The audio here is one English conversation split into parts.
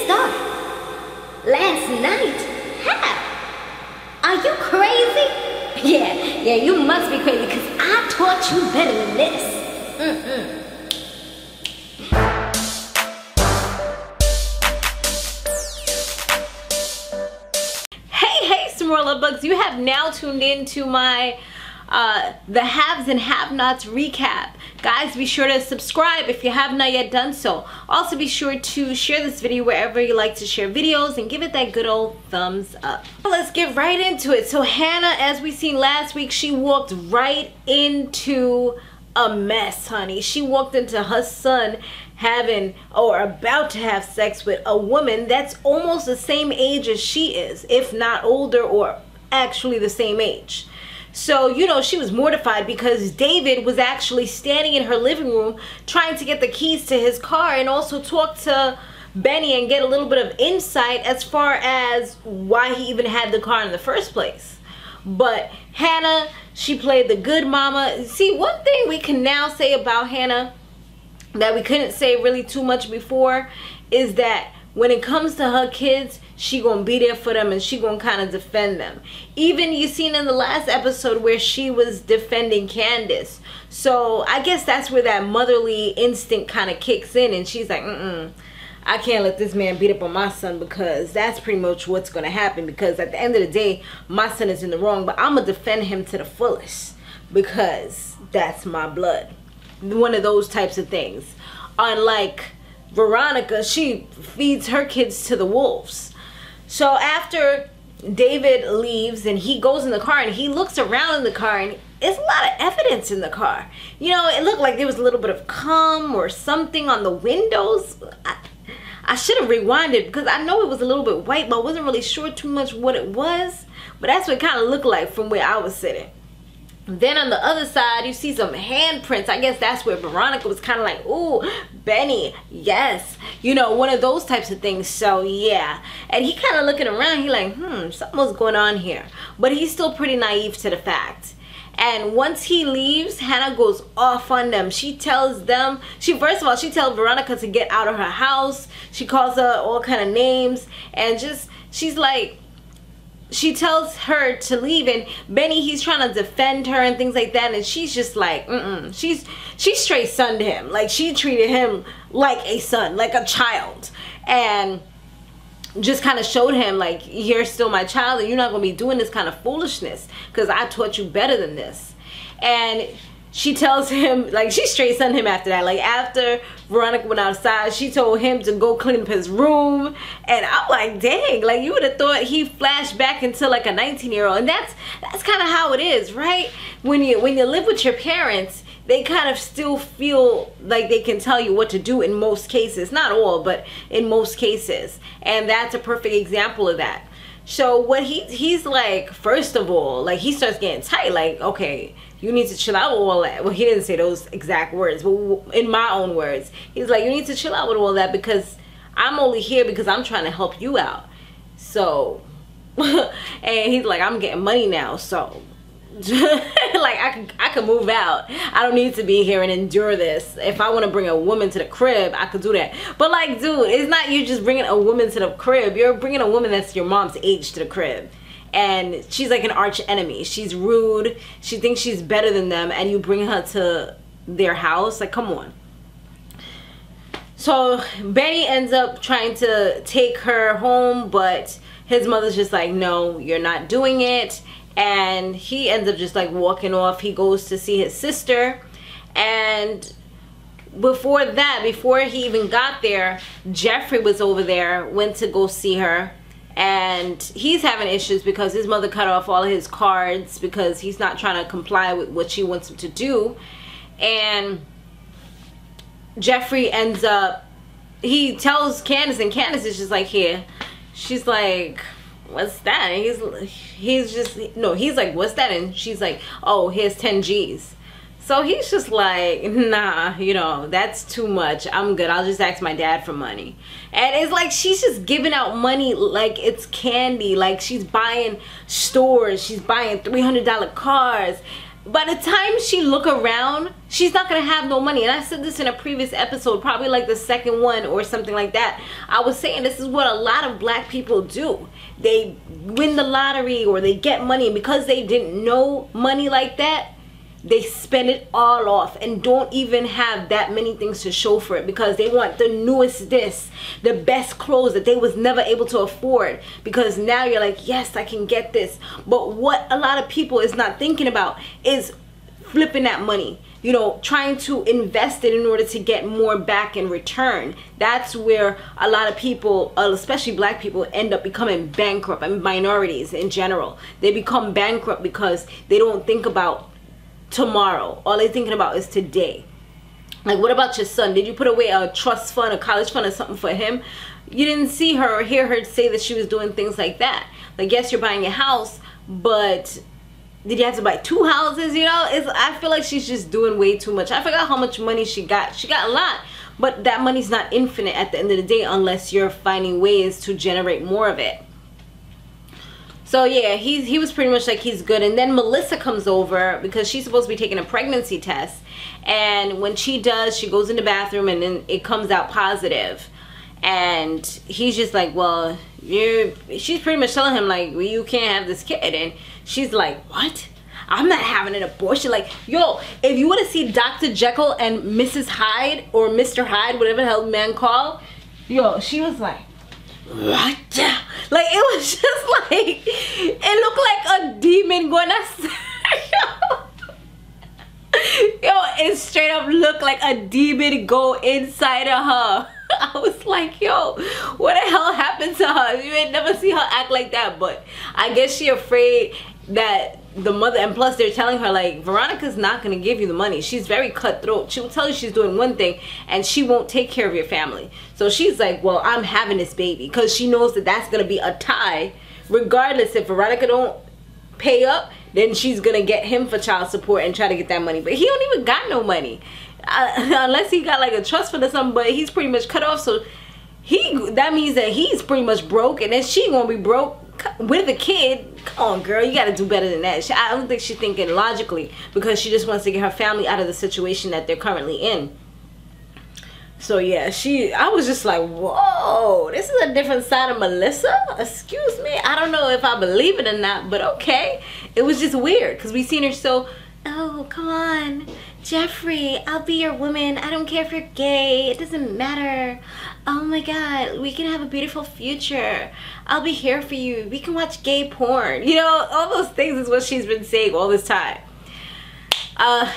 started last night. How? Are you crazy? Yeah, you must be crazy because I taught you better than this. Hey, Samore Love Bugs, you have now tuned into my the haves and have-nots recap. Guys, be sure to subscribe if you have not yet done so. Also be sure to share this video wherever you like to share videos and give it that good old thumbs up. Let's get right into it. So Hanna, as we seen last week, she walked right into a mess, honey. She walked into her son having or about to have sex with a woman that's almost the same age as she is, if not older or actually the same age. So, you know, she was mortified because David was actually standing in her living room trying to get the keys to his car and also talk to Benny and get a little bit of insight as far as why he even had the car in the first place. But Hanna, she played the good mama. See, one thing we can now say about Hanna that we couldn't say really too much before is that when it comes to her kids, she gonna be there for them and she gonna kind of defend them. Even you seen in the last episode where she was defending Candace. So I guess that's where that motherly instinct kind of kicks in and she's like, I can't let this man beat up on my son because that's pretty much what's gonna happen, because at the end of the day, my son is in the wrong, but I'm gonna defend him to the fullest because that's my blood. One of those types of things. Unlike Veronica, she feeds her kids to the wolves. So after David leaves and he goes in the car and he looks around in the car and there's a lot of evidence in the car. You know, it looked like there was a little bit of cum or something on the windows. I should have rewinded because I know it was a little bit white, but I wasn't really sure too much what it was. But that's what it kind of looked like from where I was sitting. Then on the other side, you see some handprints. I guess that's where Veronica was kind of like, ooh, Benny, yes. You know, one of those types of things. So, yeah. And he kind of looking around. He like, something was going on here. But he's still pretty naive to the fact. And once he leaves, Hanna goes off on them. She tells them, first of all, she tells Veronica to get out of her house. She calls her all kind of names. And she's like, she tells her to leave, and Benny, he's trying to defend her and things like that, and she's just like, she straight sunned him. Like, she treated him like a son, like a child, and just kind of showed him like, you're still my child and you're not gonna be doing this kind of foolishness because I taught you better than this. And she tells him, like, she straight sunned him after that. Like, after Veronica went outside, she told him to go clean up his room. And I'm like, dang, like, you would have thought he flashed back into like a 19-year-old. And that's kind of how it is, right? When you live with your parents, they kind of still feel like they can tell you what to do in most cases. Not all, but in most cases. And that's a perfect example of that. So what he's like, first of all, like, he starts getting tight. Like, okay, you need to chill out with all that. Well, he didn't say those exact words, but in my own words, he's like, you need to chill out with all that because I'm only here because I'm trying to help you out. So, and he's like, I'm getting money now, so like I could move out. I don't need to be here and endure this. If I want to bring a woman to the crib, I could do that. But like, dude, it's not you just bringing a woman to the crib. You're bringing a woman that's your mom's age to the crib. And she's like an arch enemy. She's rude. She thinks she's better than them. And you bring her to their house. Like, come on. So Benny ends up trying to take her home. But his mother's just like, no, you're not doing it. And he ends up just like walking off. He goes to see his sister. And before that, before he even got there, Jeffrey was over there, went to go see her. And he's having issues because his mother cut off all of his cards because he's not trying to comply with what she wants him to do. And Jeffrey ends up, he tells Candace, and Candace is just like, here. She's like, what's that? And he's like, what's that? And she's like, oh, here's 10 G's. So he's just like, nah, you know, that's too much. I'm good. I'll just ask my dad for money. And it's like she's just giving out money like it's candy. Like she's buying stores. She's buying $300 cars. by the time she look around, she's not gonna have no money. And I said this in a previous episode, probably like the second one or something like that. I was saying this is what a lot of black people do. They win the lottery or they get money, and because they didn't know money like that, they spend it all off and don't even have that many things to show for it, because they want the newest this, the best clothes that they was never able to afford, because now you're like, yes, I can get this. But what a lot of people is not thinking about is flipping that money, you know, trying to invest it in order to get more back in return. That's where a lot of people, especially black people, end up becoming bankrupt. I mean, minorities in general, they become bankrupt because they don't think about tomorrow. All they're thinking about is today. Like, what about your son? Did you put away a trust fund, a college fund or something for him? You didn't see her or hear her say that she was doing things like that. Like, yes, you're buying a house, but did you have to buy 2 houses? You know, I feel like she's just doing way too much. I forgot how much money she got. She got a lot, but that money's not infinite at the end of the day unless you're finding ways to generate more of it. So yeah, he was pretty much like, he's good. And then Melissa comes over because she's supposed to be taking a pregnancy test, and when she does, she goes in the bathroom and then it comes out positive. And he's just like, well, she's pretty much telling him like, well, you can't have this kid. And she's like, what? I'm not having an abortion. Like, yo, if you want to see Dr. Jekyll and Mrs. Hyde, or Mr. Hyde, whatever the hell the man called, yo, she was like, what? Like, it was just like, it looked like a demon going outside. Yo, it straight up looked like a demon go inside of her. I was like, yo, what the hell happened to her? You ain't never see her act like that. But I guess she afraid that the mother, and plus they're telling her like, Veronica's not gonna give you the money. She's very cutthroat. She will tell you she's doing one thing and she won't take care of your family. So she's like, well, I'm having this baby, because she knows that that's gonna be a tie. Regardless, if Veronica don't pay up, then she's gonna get him for child support and try to get that money. But he don't even got no money, unless he got like a trust fund or something. But he's pretty much cut off, so that means that he's pretty much broke, and then she gonna be broke with a kid. Come on, girl, you gotta do better than that. I don't think she's thinking logically, because she just wants to get her family out of the situation that they're currently in. So yeah, I was just like, whoa, this is a different side of Melissa. Excuse me, I don't know if I believe it or not, but okay. It was just weird, because we seen her so, oh, come on, Jeffrey, I'll be your woman. I don't care if you're gay. It doesn't matter. Oh my God, we can have a beautiful future. I'll be here for you. We can watch gay porn. You know, all those things is what she's been saying all this time.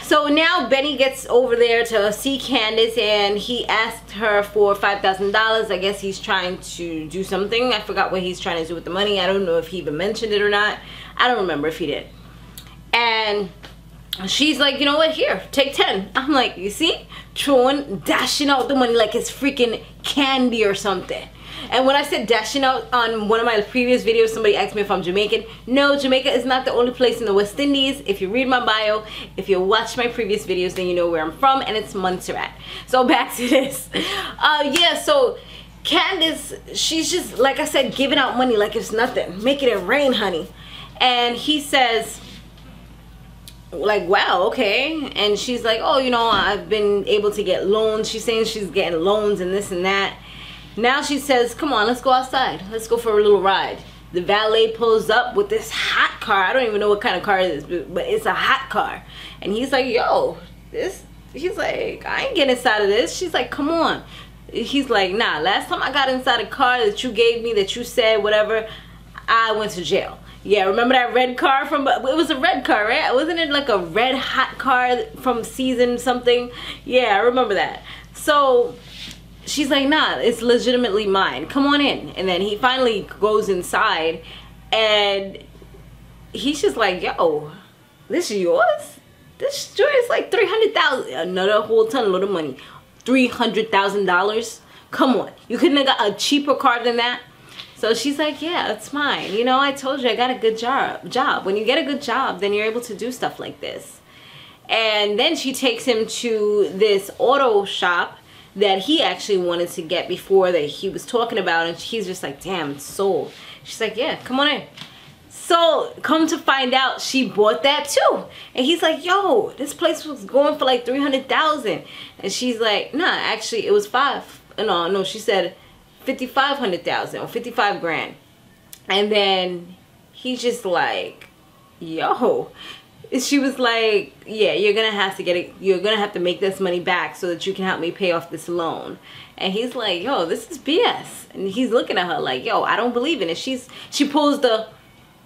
So now Benny gets over there to see Candace, and he asked her for $5,000. I guess he's trying to do something. I forgot what he's trying to do with the money. I don't know if he even mentioned it or not. I don't remember if he did. And she's like, you know what, here, take 10. I'm like, you see, dashing out the money like it's freaking candy or something. And when I said dashing out on one of my previous videos, somebody asked me if I'm Jamaican. No, Jamaica is not the only place in the West Indies. If you read my bio, if you watch my previous videos, then you know where I'm from, and it's Montserrat. So back to this. Yeah, so Candace, she's just, like I said, giving out money like it's nothing. Making it rain, honey. And he says, like, wow, okay. And she's like, oh, you know, I've been able to get loans. She's saying she's getting loans and this and that. Now she says, come on, let's go outside. Let's go for a little ride. The valet pulls up with this hot car. I don't even know what kind of car it is, but it's a hot car. And he's like, yo, he's like, I ain't getting inside of this. She's like, come on. He's like, nah, last time I got inside a car that you gave me, that you said, whatever, I went to jail. Yeah, remember that red car from, it was a red car, right? Wasn't it like a red hot car from season something? Yeah, I remember that. So she's like, nah, it's legitimately mine. Come on in. And then he finally goes inside, and he's just like, yo, this is yours? This joint is like $300,000. Another whole ton of money. $300,000? Come on. You couldn't have got a cheaper car than that? So she's like, yeah, it's mine. You know, I told you I got a good job. When you get a good job, then you're able to do stuff like this. And then she takes him to this auto shop that he actually wanted to get before, that he was talking about, and he's just like, damn, it's sold. She's like, yeah, come on in. So come to find out, she bought that too. And he's like, yo, this place was going for like 300,000. And she's like, nah, actually it was no, she said 5,500,000 or 55 grand. And then he's just like, yo. She was like, yeah, you're gonna have to get it, you're gonna have to make this money back so that you can help me pay off this loan. And he's like, yo, this is BS. And he's looking at her like, yo, I don't believe in it. She pulls the,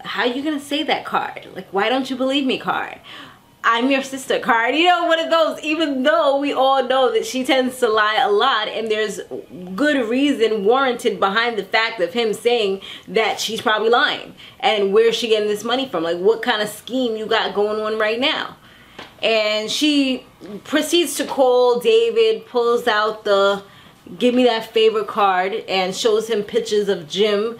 how are you gonna say that card? Like, why don't you believe me card? I'm your sister card. You know, one of those, even though we all know that she tends to lie a lot, and there's good reason warranted behind the fact of him saying that she's probably lying. And where's she getting this money from? Like, what kind of scheme you got going on right now? And she proceeds to call David, pulls out the give me that favorite card, and shows him pictures of Jim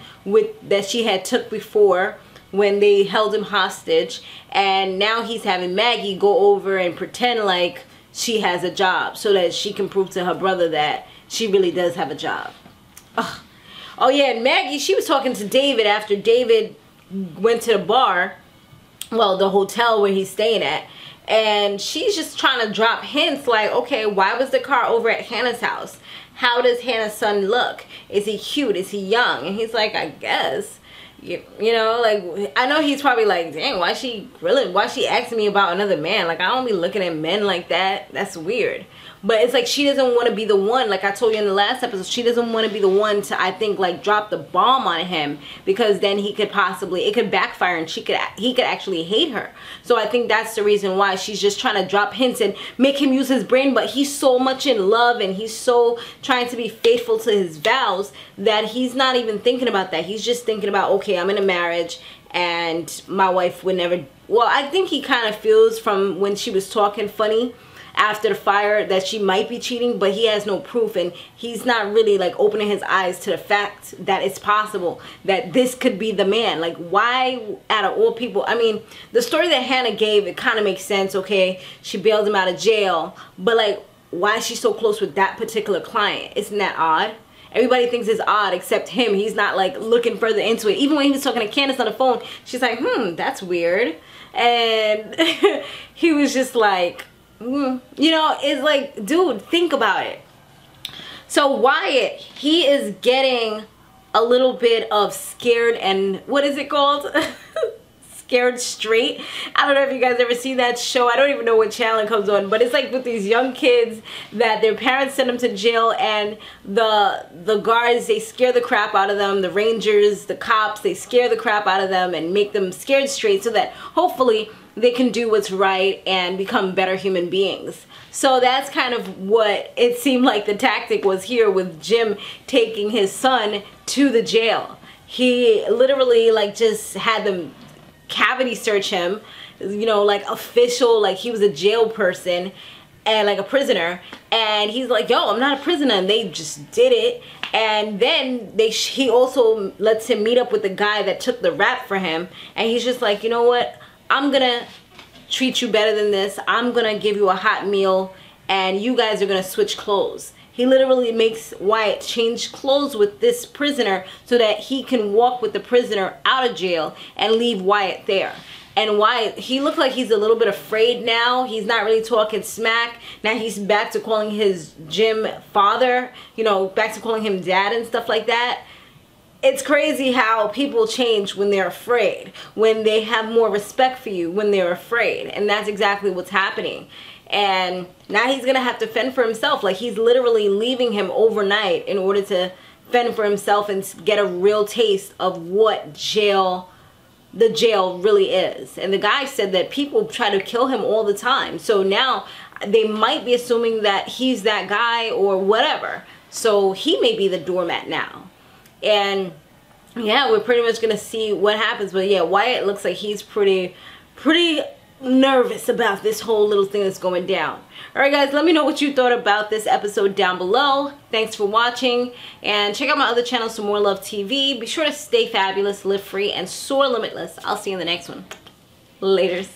that she had took before when they held him hostage. And now he's having Maggie go over and pretend like she has a job so that she can prove to her brother that she really does have a job. Ugh. Oh yeah, and Maggie, she was talking to David after David went to the bar, well, the hotel where he's staying at, and she's just trying to drop hints like, okay, why was the car over at Hannah's house? How does Hannah's son look? Is he cute? Is he young? And he's like, I guess. You know, like, I know he's probably like, dang, why she asking me about another man? Like, I don't be looking at men like that. That's weird. But it's like she doesn't want to be the one, like I told you in the last episode, she doesn't want to be the one to, I think, like, drop the bomb on him, because then he could possibly, it could backfire and he could actually hate her. So I think that's the reason why she's just trying to drop hints and make him use his brain, but he's so much in love and he's so trying to be faithful to his vows that he's not even thinking about that. He's just thinking about, okay, I'm in a marriage and my wife would never, well, I think he kind of feels from when she was talking funny after the fire that she might be cheating, but he has no proof, and he's not really like opening his eyes to the fact that it's possible that this could be the man. Like, why out of all people? I mean, the story that Hanna gave, it kind of makes sense. Okay, she bailed him out of jail, but like, why is she so close with that particular client? Isn't that odd? Everybody thinks it's odd except him. He's not like looking further into it. Even when he was talking to Candace on the phone, she's like, that's weird. And he was just like, you know, it's like, dude, think about it. So Wyatt, he is getting a little bit of scared and, what is it called? Scared Straight. I don't know if you guys ever seen that show. I don't even know what channel it comes on, but it's like with these young kids that their parents send them to jail, and the guards, they scare the crap out of them. The rangers, the cops, they scare the crap out of them and make them scared straight so that hopefully they can do what's right and become better human beings. So that's kind of what it seemed like the tactic was here with Jim taking his son to the jail. He literally like just had them cavity search him, you know, like official, like he was a jail person and like a prisoner, and he's like, yo, I'm not a prisoner, and they just did it. And then he also lets him meet up with the guy that took the rap for him, and he's just like, you know what, I'm gonna treat you better than this. I'm gonna give you a hot meal and you guys are gonna switch clothes. He literally makes Wyatt change clothes with this prisoner so that he can walk with the prisoner out of jail and leave Wyatt there. And Wyatt, he looked like he's a little bit afraid now. He's not really talking smack. Now he's back to calling his Jim father, you know, back to calling him dad and stuff like that. It's crazy how people change when they're afraid, when they have more respect for you when they're afraid. And that's exactly what's happening. And now he's going to have to fend for himself. Like, he's literally leaving him overnight in order to fend for himself and get a real taste of what the jail really is. And the guy said that people try to kill him all the time. So now they might be assuming that he's that guy or whatever. So he may be the doormat now. And yeah, we're pretty much gonna see what happens. But yeah, Wyatt looks like he's pretty nervous about this whole little thing that's going down. Alright guys, let me know what you thought about this episode down below. Thanks for watching, and check out my other channel, Samore Love TV. Be sure to stay fabulous, live free, and soar limitless. I'll see you in the next one. Laters.